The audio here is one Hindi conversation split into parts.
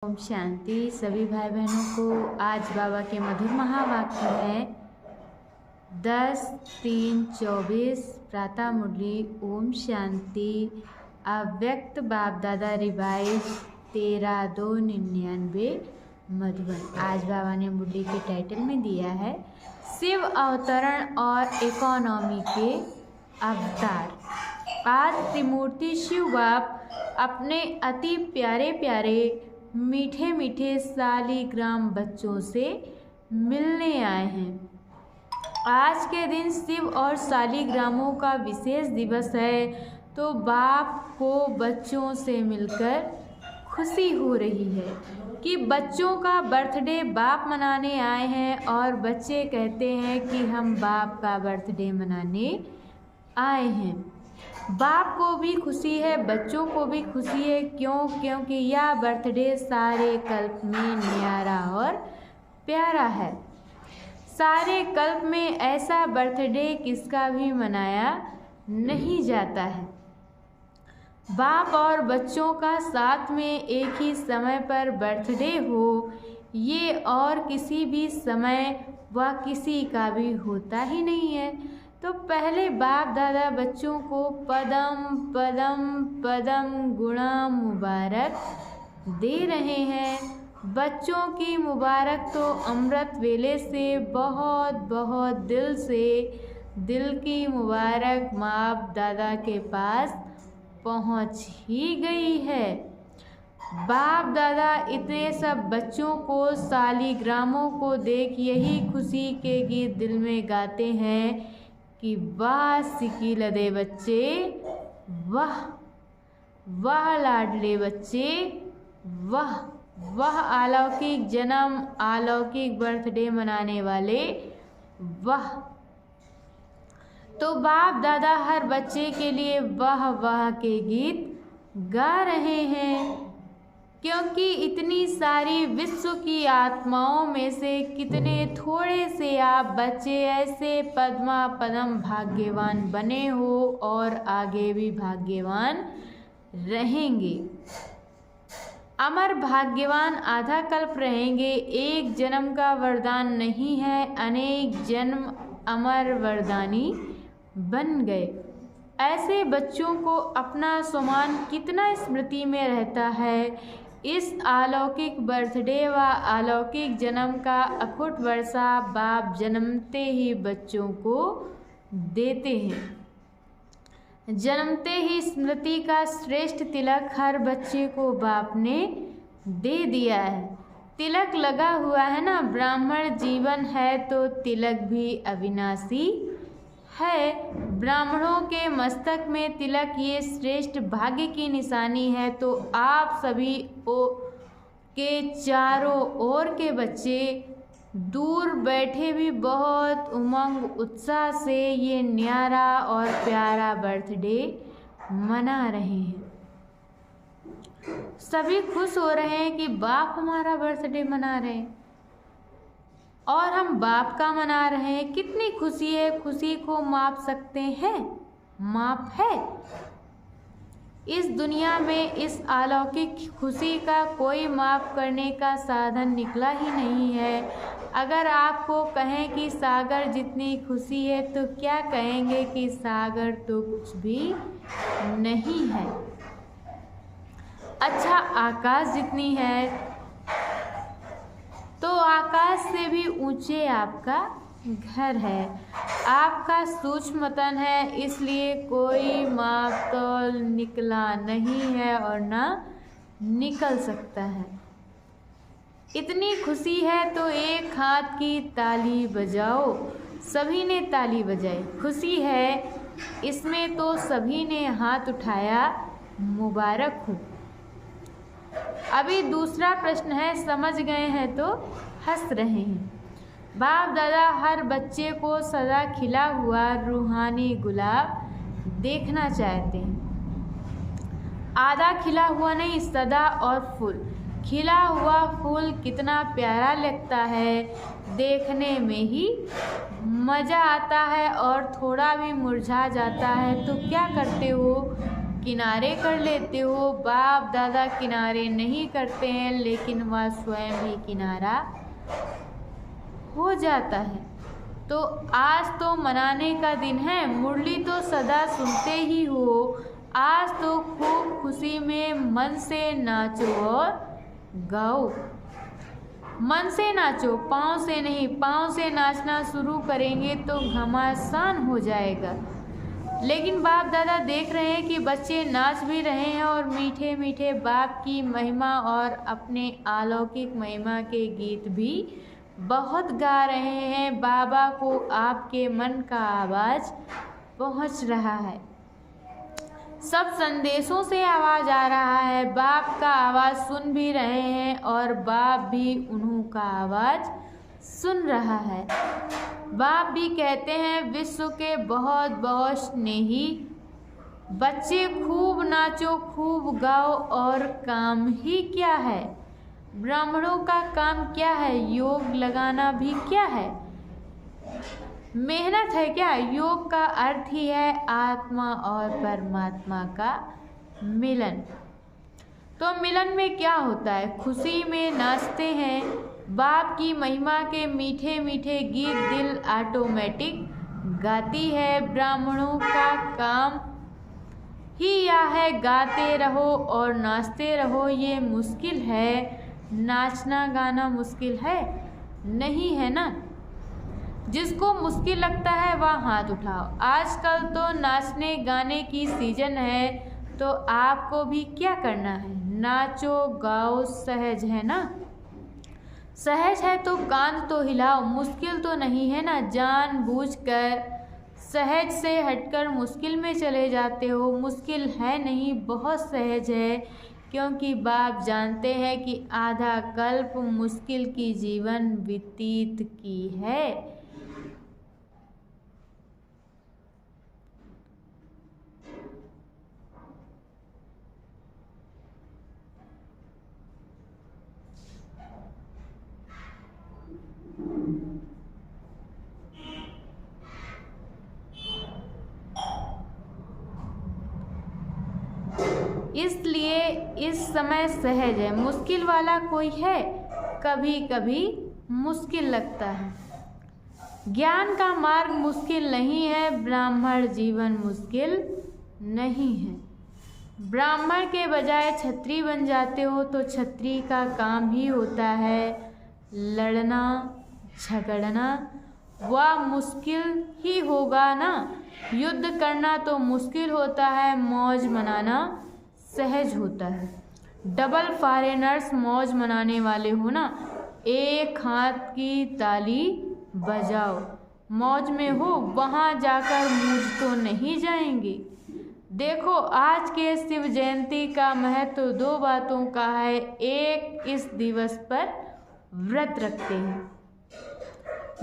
ओम शांति। सभी भाई बहनों को आज बाबा के मधुर महावाक्य है 10-3-24 प्रातः मुरली। ओम शांति। अव्यक्त बाप दादा रिवाइज 13-2-99 मधुबन। आज बाबा ने मुरली के टाइटल में दिया है शिव अवतरण और इकोनॉमी के अवतार। आज त्रिमूर्ति शिव बाप अपने अति प्यारे प्यारे मीठे मीठे सालिग्राम बच्चों से मिलने आए हैं। आज के दिन शिव और सालिग्रामों का विशेष दिवस है, तो बाप को बच्चों से मिलकर खुशी हो रही है कि बच्चों का बर्थडे बाप मनाने आए हैं। और बच्चे कहते हैं कि हम बाप का बर्थडे मनाने आए हैं। बाप को भी खुशी है, बच्चों को भी खुशी है। क्योंकि यह बर्थडे सारे कल्प में न्यारा और प्यारा है। सारे कल्प में ऐसा बर्थडे किसका भी मनाया नहीं जाता है। बाप और बच्चों का साथ में एक ही समय पर बर्थडे हो, ये और किसी भी समय व किसी का भी होता ही नहीं है। तो पहले बाप दादा बच्चों को पदम पदम पदम गुणा मुबारक दे रहे हैं। बच्चों की मुबारक तो अमृत वेले से बहुत बहुत दिल से दिल की मुबारक बाप दादा के पास पहुंच ही गई है। बाप दादा इतने सब बच्चों को सालिग्रामों को देख यही खुशी के गीत दिल में गाते हैं कि वाह सिकी लदे बच्चे, वाह वाह लाडले बच्चे, वाह वाह अलौकिक जन्म अलौकिक बर्थडे मनाने वाले, वाह। तो बाप दादा हर बच्चे के लिए वाह वाह के गीत गा रहे हैं, क्योंकि इतनी सारी विश्व की आत्माओं में से कितने थोड़े से आप बच्चे ऐसे पद्मा पदम भाग्यवान बने हो और आगे भी भाग्यवान रहेंगे। अमर भाग्यवान आधा कल्प रहेंगे। एक जन्म का वरदान नहीं है, अनेक जन्म अमर वरदानी बन गए। ऐसे बच्चों को अपना सम्मान कितना स्मृति में रहता है। इस अलौकिक बर्थडे व अलौकिक जन्म का अखुट वर्षा बाप जन्मते ही बच्चों को देते हैं। जन्मते ही स्मृति का श्रेष्ठ तिलक हर बच्चे को बाप ने दे दिया है। तिलक लगा हुआ है ना, ब्राह्मण जीवन है तो तिलक भी अविनाशी है। ब्राह्मणों के मस्तक में तिलक ये श्रेष्ठ भाग्य की निशानी है। तो आप सभी के चारों ओर के बच्चे दूर बैठे भी बहुत उमंग उत्साह से ये न्यारा और प्यारा बर्थडे मना रहे हैं। सभी खुश हो रहे हैं कि बाप हमारा बर्थडे मना रहे हैं और हम बाप का मना रहे हैं। कितनी खुशी है, खुशी को माप सकते हैं? माप है? इस दुनिया में इस अलौकिक खुशी का कोई माप करने का साधन निकला ही नहीं है। अगर आपको कहें कि सागर जितनी खुशी है तो क्या कहेंगे कि सागर तो कुछ भी नहीं है। अच्छा, आकाश जितनी है तो आकाश से भी ऊंचे आपका घर है, आपका सूक्ष्मतन है, इसलिए कोई माप तौल निकला नहीं है और ना निकल सकता है। इतनी खुशी है तो एक हाथ की ताली बजाओ। सभी ने ताली बजाई। खुशी है इसमें तो सभी ने हाथ उठाया, मुबारक हो। अभी दूसरा प्रश्न है, समझ गए हैं तो हंस रहे हैं। बाप दादा हर बच्चे को सदा खिला हुआ रूहानी गुलाब देखना चाहते हैं। आधा खिला हुआ नहीं, सदा और फूल। खिला हुआ फूल कितना प्यारा लगता है, देखने में ही मज़ा आता है। और थोड़ा भी मुरझा जाता है तो क्या करते हो किनारे कर लेते हो। बाप दादा किनारे नहीं करते हैं, लेकिन वह स्वयं ही किनारा हो जाता है। तो आज तो मनाने का दिन है। मुरली तो सदा सुनते ही हो। आज तो खूब खुशी में मन से नाचो और गाओ। मन से नाचो, पाँव से नहीं। पाँव से नाचना शुरू करेंगे तो घमासान हो जाएगा। लेकिन बाप दादा देख रहे हैं कि बच्चे नाच भी रहे हैं और मीठे मीठे बाप की महिमा और अपने अलौकिक महिमा के गीत भी बहुत गा रहे हैं। बाबा को आपके मन का आवाज़ पहुंच रहा है। सब संदेशों से आवाज़ आ रहा है। बाप का आवाज़ सुन भी रहे हैं और बाप भी उन्हों का आवाज़ सुन रहा है। बाप भी कहते हैं, विश्व के बहुत बहुत स्नेही बच्चे, खूब नाचो, खूब गाओ। और काम ही क्या है? ब्राह्मणों का काम क्या है? योग लगाना भी क्या है? मेहनत है क्या? योग का अर्थ ही है आत्मा और परमात्मा का मिलन। तो मिलन में क्या होता है? खुशी में नाचते हैं। बाप की महिमा के मीठे मीठे गीत दिल ऑटोमेटिक गाती है। ब्राह्मणों का काम ही यह है, गाते रहो और नाचते रहो। ये मुश्किल है? नाचना गाना मुश्किल है? नहीं है ना। जिसको मुश्किल लगता है वह हाथ उठाओ। आजकल तो नाचने गाने की सीजन है, तो आपको भी क्या करना है? नाचो गाओ। सहज है ना? सहज है तो कांध तो हिलाओ। मुश्किल तो नहीं है ना? जानबूझकर सहज से हटकर मुश्किल में चले जाते हो। मुश्किल है नहीं, बहुत सहज है, क्योंकि बाप जानते हैं कि आधा कल्प मुश्किल की जीवन व्यतीत की है। इसलिए इस समय सहज है। मुश्किल वाला कोई है? कभी कभी मुश्किल लगता है। ज्ञान का मार्ग मुश्किल नहीं है। ब्राह्मण जीवन मुश्किल नहीं है। ब्राह्मण के बजाय छत्री बन जाते हो तो छत्री का काम ही होता है लड़ना झगड़ना। वह मुश्किल ही होगा ना। युद्ध करना तो मुश्किल होता है, मौज मनाना सहज होता है। डबल फॉरेनर्स मौज मनाने वाले हो ना, एक हाथ की ताली बजाओ। मौज में हो, वहाँ जाकर मूझ तो नहीं जाएंगे। देखो, आज के शिव जयंती का महत्व दो बातों का है। एक, इस दिवस पर व्रत रखते हैं।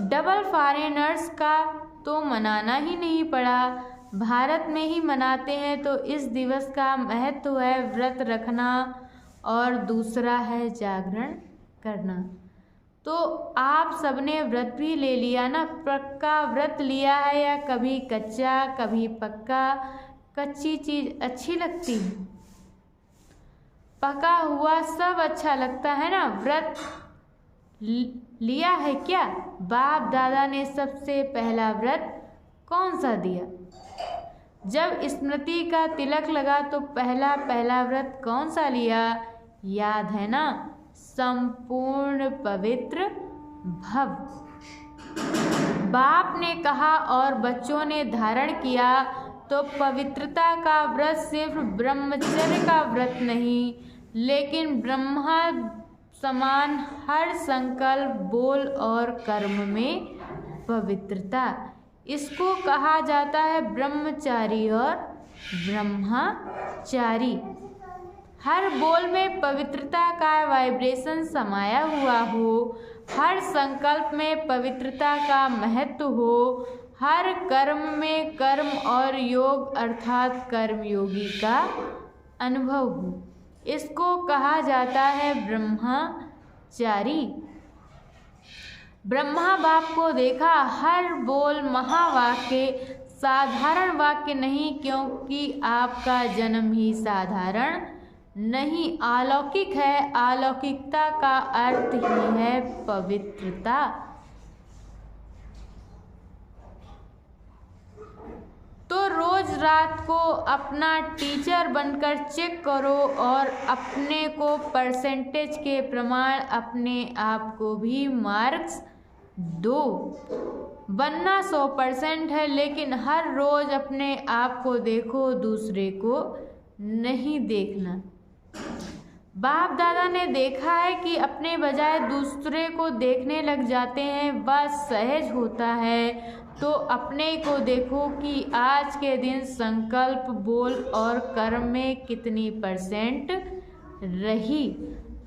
डबल फॉरेनर्स का तो मनाना ही नहीं पड़ा, भारत में ही मनाते हैं। तो इस दिवस का महत्व है व्रत रखना, और दूसरा है जागरण करना। तो आप सबने व्रत भी ले लिया ना? पक्का व्रत लिया है या कभी कच्चा कभी पक्का? कच्ची चीज़ अच्छी लगती है, पका हुआ सब अच्छा लगता है ना। व्रत लिया है क्या? बाप दादा ने सबसे पहला व्रत कौन सा दिया? जब स्मृति का तिलक लगा तो पहला व्रत कौन सा लिया? याद है ना? संपूर्ण पवित्र भव। बाप ने कहा और बच्चों ने धारण किया। तो पवित्रता का व्रत सिर्फ ब्रह्मचर्य का व्रत नहीं, लेकिन ब्रह्मा समान हर संकल्प, बोल और कर्म में पवित्रता। इसको कहा जाता है ब्रह्मचारी और ब्रह्मचारी। हर बोल में पवित्रता का वाइब्रेशन समाया हुआ हो, हर संकल्प में पवित्रता का महत्व हो, हर कर्म में कर्म और योग अर्थात कर्मयोगी का अनुभव हो। इसको कहा जाता है ब्रह्मचारी। ब्रह्मा बाप को देखा, हर बोल महावाक्य साधारण वाक्य नहीं, क्योंकि आपका जन्म ही साधारण नहीं अलौकिक है। अलौकिकता का अर्थ ही है पवित्रता। तो रोज रात को अपना टीचर बनकर चेक करो और अपने को परसेंटेज के प्रमाण अपने आप को भी मार्क्स दो। बनना 100% है, लेकिन हर रोज अपने आप को देखो, दूसरे को नहीं देखना। बाप दादा ने देखा है कि अपने बजाय दूसरे को देखने लग जाते हैं, वह सहज होता है। तो अपने को देखो कि आज के दिन संकल्प, बोल और कर्म में कितनी % रही।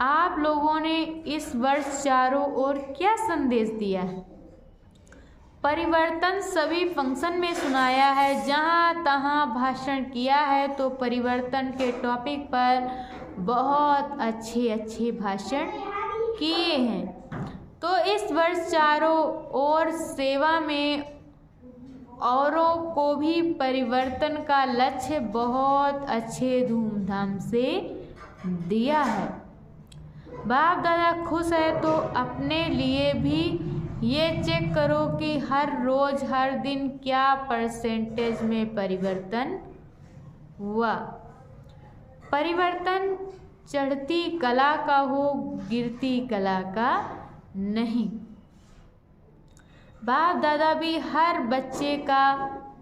आप लोगों ने इस वर्ष चारों ओर क्या संदेश दिया है? परिवर्तन सभी फंक्शन में सुनाया है, जहाँ तहाँ भाषण किया है। तो परिवर्तन के टॉपिक पर बहुत अच्छे भाषण किए हैं। तो इस वर्ष चारों ओर सेवा में औरों को भी परिवर्तन का लक्ष्य बहुत अच्छे धूमधाम से दिया है। बाप दादा खुश है, तो अपने लिए भी ये चेक करो कि हर रोज हर दिन क्या % में परिवर्तन हुआ। परिवर्तन चढ़ती कला का हो, गिरती कला का नहीं। बाप दादा भी हर बच्चे का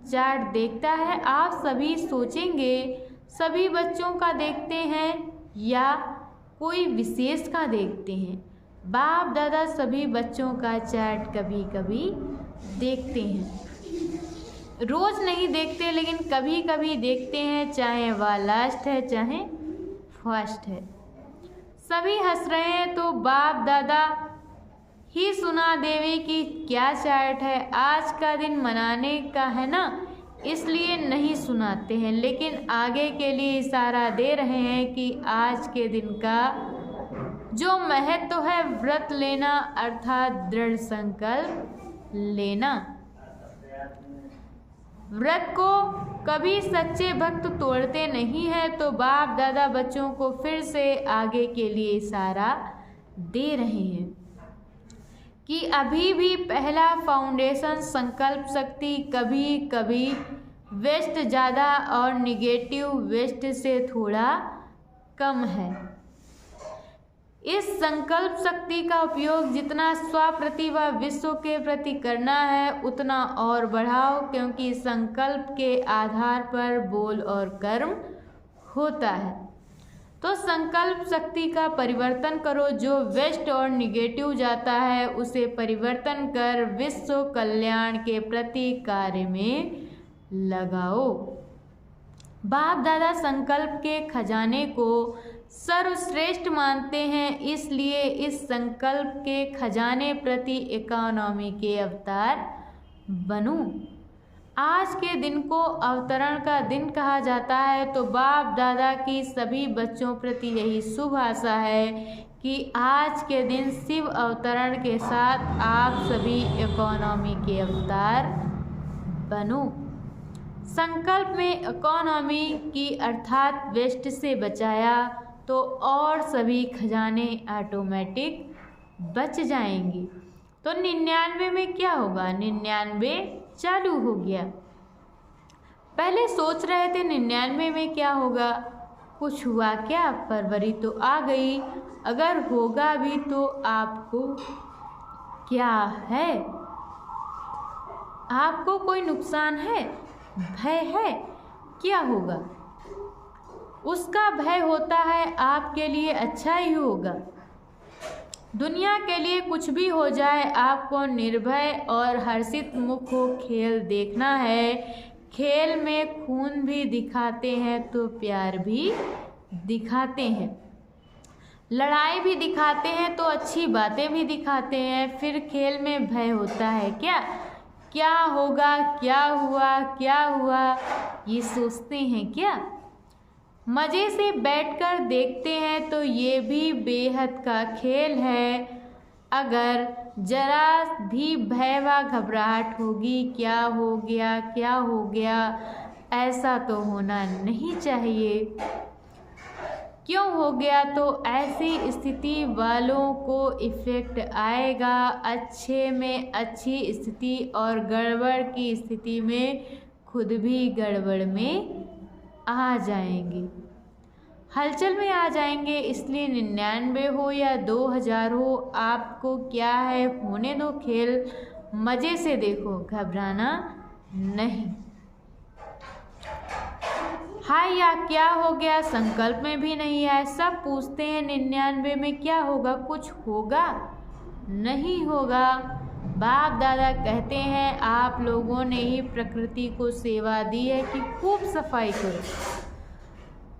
चार्ट देखता है। आप सभी सोचेंगे सभी बच्चों का देखते हैं या कोई विशेष का देखते हैं। बाप दादा सभी बच्चों का चार्ट कभी कभी देखते हैं, रोज नहीं देखते, लेकिन कभी कभी देखते हैं, चाहे वह लास्ट है चाहे फर्स्ट है। सभी हंस रहे हैं, तो बाप दादा ही सुना देवे कि क्या चार्ट है। आज का दिन मनाने का है ना, इसलिए नहीं सुनाते हैं, लेकिन आगे के लिए इशारा दे रहे हैं कि आज के दिन का जो महत्व है व्रत लेना, अर्थात दृढ़ संकल्प लेना। व्रत को कभी सच्चे भक्त तोड़ते नहीं है। तो बाप दादा बच्चों को फिर से आगे के लिए इशारा दे रहे हैं कि अभी भी पहला फाउंडेशन संकल्प शक्ति कभी कभी वेस्ट ज़्यादा और निगेटिव वेस्ट से थोड़ा कम है। इस संकल्प शक्ति का उपयोग जितना स्व प्रति व विश्व के प्रति करना है उतना और बढ़ाओ, क्योंकि संकल्प के आधार पर बोल और कर्म होता है। तो संकल्प शक्ति का परिवर्तन करो, जो वेस्ट और निगेटिव जाता है उसे परिवर्तन कर विश्व कल्याण के प्रति कार्य में लगाओ। बाप दादा संकल्प के खजाने को सर्वश्रेष्ठ मानते हैं, इसलिए इस संकल्प के खजाने प्रति इकोनॉमी के अवतार बनूं। आज के दिन को अवतरण का दिन कहा जाता है। तो बाप दादा की सभी बच्चों प्रति यही शुभ आशा है कि आज के दिन शिव अवतरण के साथ आप सभी इकोनॉमी के अवतार बनो। संकल्प में इकोनॉमी की अर्थात वेस्ट से बचाया तो और सभी खजाने ऑटोमेटिक बच जाएंगी। तो 99 में क्या होगा? 99 चालू हो गया। पहले सोच रहे थे 99 में क्या होगा, कुछ हुआ क्या? फरवरी तो आ गई, अगर होगा भी तो आपको क्या है? आपको कोई नुकसान है, भय है? क्या होगा? उसका भय होता है आपके लिए अच्छा ही होगा। दुनिया के लिए कुछ भी हो जाए, आपको निर्भय और हर्षित मुख हो खेल देखना है। खेल में खून भी दिखाते हैं तो प्यार भी दिखाते हैं, लड़ाई भी दिखाते हैं तो अच्छी बातें भी दिखाते हैं। फिर खेल में भय होता है क्या? क्या होगा, क्या हुआ, क्या हुआ, ये सोचते हैं क्या? मज़े से बैठकर देखते हैं तो ये भी बेहद का खेल है। अगर जरा भी भय व घबराहट होगी, क्या हो गया, क्या हो गया, ऐसा तो होना नहीं चाहिए। क्यों हो गया? तो ऐसी स्थिति वालों को इफ़ेक्ट आएगा। अच्छे में अच्छी स्थिति और गड़बड़ की स्थिति में खुद भी गड़बड़ में आ जाएंगे, हलचल में आ जाएंगे। इसलिए 99 हो या 2000 हो, आपको क्या है, होने दो खेल, मज़े से देखो, घबराना नहीं। हाय या क्या हो गया, संकल्प में भी नहीं है। सब पूछते हैं 99 में क्या होगा, कुछ होगा? नहीं होगा। बाप दादा कहते हैं आप लोगों ने ही प्रकृति को सेवा दी है कि खूब सफाई करो,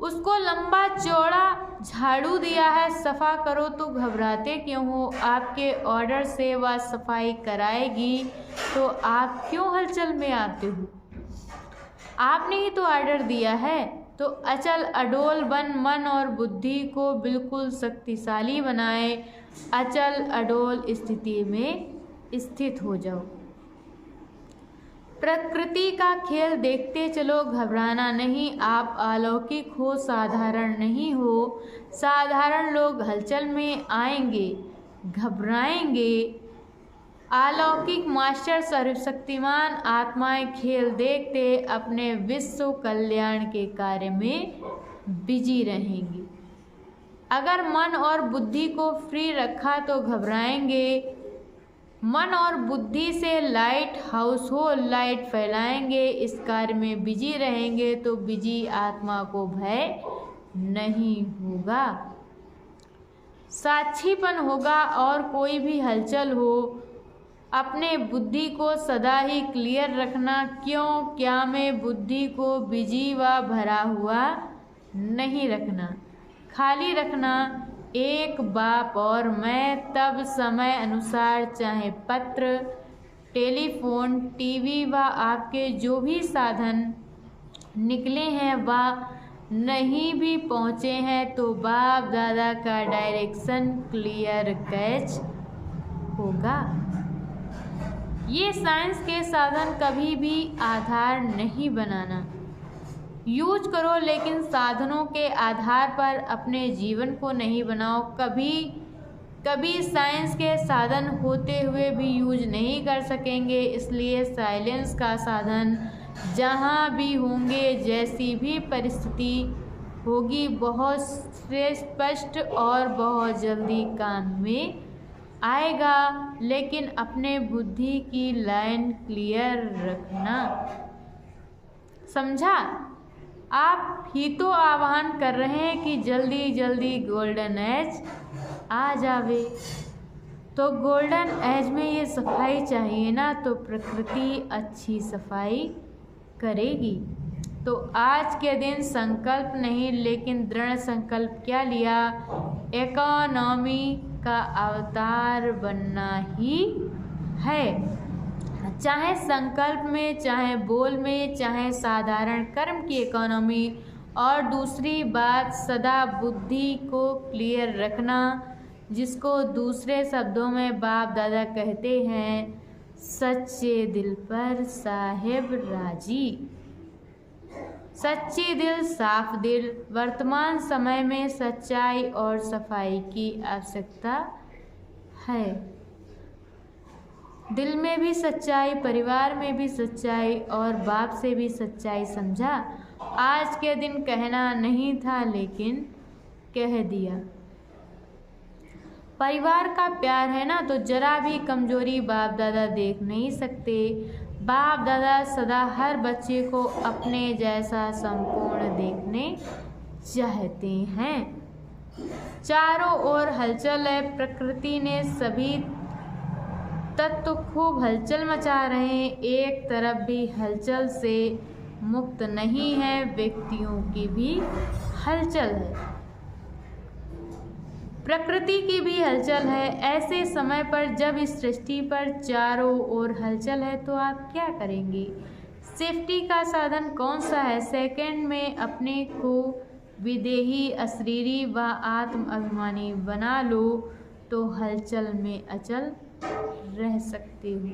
उसको लंबा चौड़ा झाड़ू दिया है, सफा करो, तो घबराते क्यों हो? आपके ऑर्डर से वह सफाई कराएगी तो आप क्यों हलचल में आते हो? आपने ही तो ऑर्डर दिया है। तो अचल अडोल बन मन और बुद्धि को बिल्कुल शक्तिशाली बनाए, अचल अडोल स्थिति में स्थित हो जाओ। प्रकृति का खेल देखते चलो, घबराना नहीं। आप अलौकिक हो, साधारण नहीं हो। साधारण लोग हलचल में आएंगे, घबराएंगे। अलौकिक मास्टर सर्वशक्तिमान आत्माएं खेल देखते अपने विश्व कल्याण के कार्य में बिजी रहेंगी। अगर मन और बुद्धि को फ्री रखा तो घबराएंगे। मन और बुद्धि से लाइट हाउस हो, लाइट फैलाएंगे, इस कार्य में बिजी रहेंगे तो बिजी आत्मा को भय नहीं होगा, साक्षीपन होगा। और कोई भी हलचल हो, अपने बुद्धि को सदा ही क्लियर रखना। क्यों? क्या में बुद्धि को बिजी व भरा हुआ नहीं रखना, खाली रखना। एक बाप और मैं, तब समय अनुसार चाहे पत्र, टेलीफोन, टीवी व आपके जो भी साधन निकले हैं व नहीं भी पहुँचे हैं तो बाप दादा का डायरेक्शन क्लियर कैच होगा। ये साइंस के साधन कभी भी आधार नहीं बनाना। यूज करो लेकिन साधनों के आधार पर अपने जीवन को नहीं बनाओ। कभी साइंस के साधन होते हुए भी यूज नहीं कर सकेंगे। इसलिए साइलेंस का साधन जहाँ भी होंगे, जैसी भी परिस्थिति होगी, बहुत स्पष्ट और बहुत जल्दी काम में आएगा। लेकिन अपने बुद्धि की लाइन क्लियर रखना, समझा? आप ही तो आह्वान कर रहे हैं कि जल्दी जल्दी गोल्डन एज आ जावे। तो गोल्डन एज में ये सफाई चाहिए ना, तो प्रकृति अच्छी सफाई करेगी। तो आज के दिन संकल्प नहीं लेकिन दृढ़ संकल्प क्या लिया? इकोनॉमी का अवतार बनना ही है। चाहे संकल्प में, चाहे बोल में, चाहे साधारण कर्म की इकोनॉमी। और दूसरी बात, सदा बुद्धि को क्लियर रखना, जिसको दूसरे शब्दों में बाप दादा कहते हैं, सच्चे दिल पर साहिब राजी। सच्चे दिल, साफ दिल। वर्तमान समय में सच्चाई और सफाई की आवश्यकता है। दिल में भी सच्चाई, परिवार में भी सच्चाई और बाप से भी सच्चाई, समझा? आज के दिन कहना नहीं था लेकिन कह दिया। परिवार का प्यार है ना, तो जरा भी कमजोरी बाप दादा देख नहीं सकते। बाप दादा सदा हर बच्चे को अपने जैसा संपूर्ण देखने चाहते हैं। चारों ओर हलचल है, प्रकृति ने सभी तत्व खूब हलचल मचा रहे हैं। एक तरफ भी हलचल से मुक्त नहीं है, व्यक्तियों की भी हलचल है, प्रकृति की भी हलचल है। ऐसे समय पर जब इस सृष्टि पर चारों ओर हलचल है तो आप क्या करेंगे? सेफ्टी का साधन कौन सा है? सेकंड में अपने को विदेही, अशरीरी व आत्म अभिमानी बना लो। तो हलचल में अचल रह सकते हो।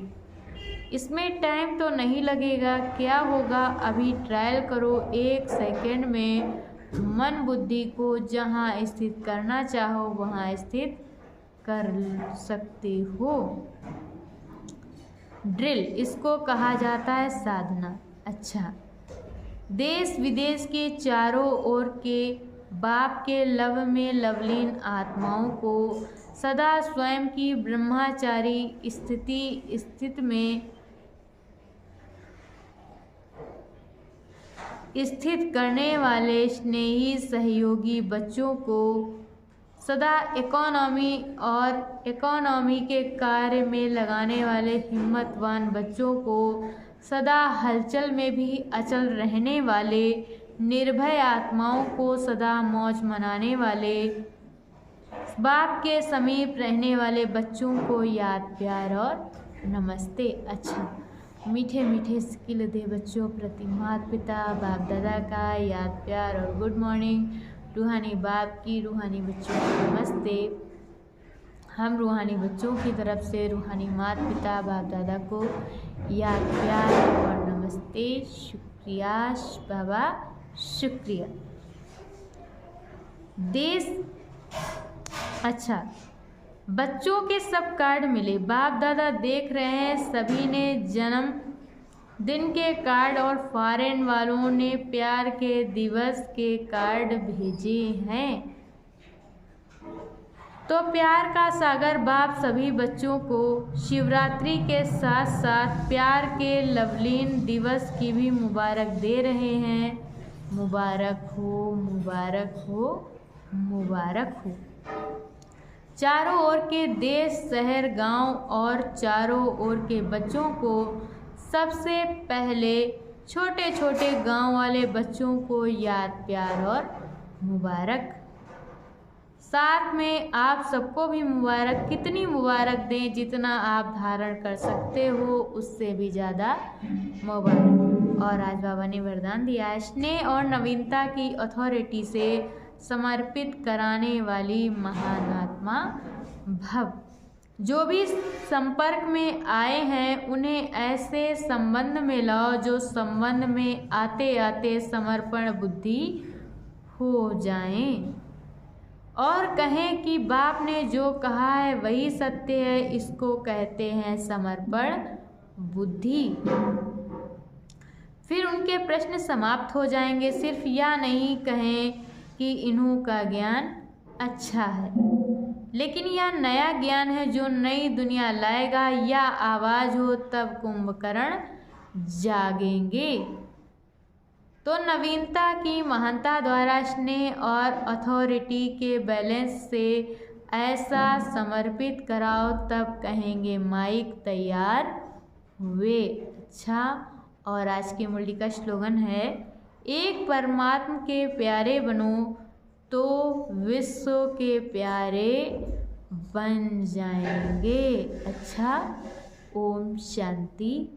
इसमें टाइम तो नहीं लगेगा, क्या होगा अभी ट्रायल करो। 1 सेकंड में मन बुद्धि को जहाँ स्थित करना चाहो वहाँ स्थित कर सकते हो। ड्रिल, इसको कहा जाता है साधना। अच्छा, देश विदेश के चारों ओर के बाप के लव में लवलीन आत्माओं को सदा स्वयं की ब्रह्मचारी स्थिति में स्थित करने वाले स्नेही सहयोगी बच्चों को सदा इकोनॉमी के कार्य में लगाने वाले हिम्मतवान बच्चों को सदा हलचल में भी अचल रहने वाले निर्भय आत्माओं को सदा मौज मनाने वाले बाप के समीप रहने वाले बच्चों को याद, प्यार और नमस्ते। अच्छा, मीठे मीठे स्किल दे बच्चों प्रति माता पिता बाप दादा का याद, प्यार और गुड मॉर्निंग। रूहानी बाप की, रूहानी बच्चों को नमस्ते। हम रूहानी बच्चों की तरफ से रूहानी माता पिता बाप दादा को याद, प्यार और नमस्ते। शुक्रिया बाबा, शुक्रिया। देश, अच्छा, बच्चों के सब कार्ड मिले, बाप दादा देख रहे हैं। सभी ने जन्म दिन के कार्ड और फॉरेन वालों ने प्यार के दिवस के कार्ड भेजे हैं। तो प्यार का सागर बाप सभी बच्चों को शिवरात्रि के साथ साथ प्यार के लवलीन दिवस की भी मुबारक दे रहे हैं। मुबारक हो, मुबारक हो, मुबारक हो। चारों ओर के देश, शहर, गांव और चारों ओर के बच्चों को सबसे पहले छोटे छोटे गांव वाले बच्चों को याद, प्यार और मुबारक। साथ में आप सबको भी मुबारक। कितनी मुबारक दें? जितना आप धारण कर सकते हो उससे भी ज़्यादा मुबारक। और आज बाबा ने वरदान दिया है, स्नेह और नवीनता की अथॉरिटी से समर्पित कराने वाली महान आत्मा भव। जो भी संपर्क में आए हैं उन्हें ऐसे संबंध में लाओ जो संबंध में आते आते समर्पण बुद्धि हो जाएं और कहें कि बाप ने जो कहा है वही सत्य है। इसको कहते हैं समर्पण बुद्धि। फिर उनके प्रश्न समाप्त हो जाएंगे। सिर्फ या नहीं कहें कि इन्हों का ज्ञान अच्छा है, लेकिन यह नया ज्ञान है जो नई दुनिया लाएगा। या आवाज़ हो तब कुंभकर्ण जागेंगे। तो नवीनता की महानता द्वारा स्नेह और अथॉरिटी के बैलेंस से ऐसा समर्पित कराओ, तब कहेंगे माइक तैयार हुए। अच्छा, और आज की मुरली का स्लोगन है, एक परमात्मा के प्यारे बनो तो विश्व के प्यारे बन जाएंगे। अच्छा, ओम शांति।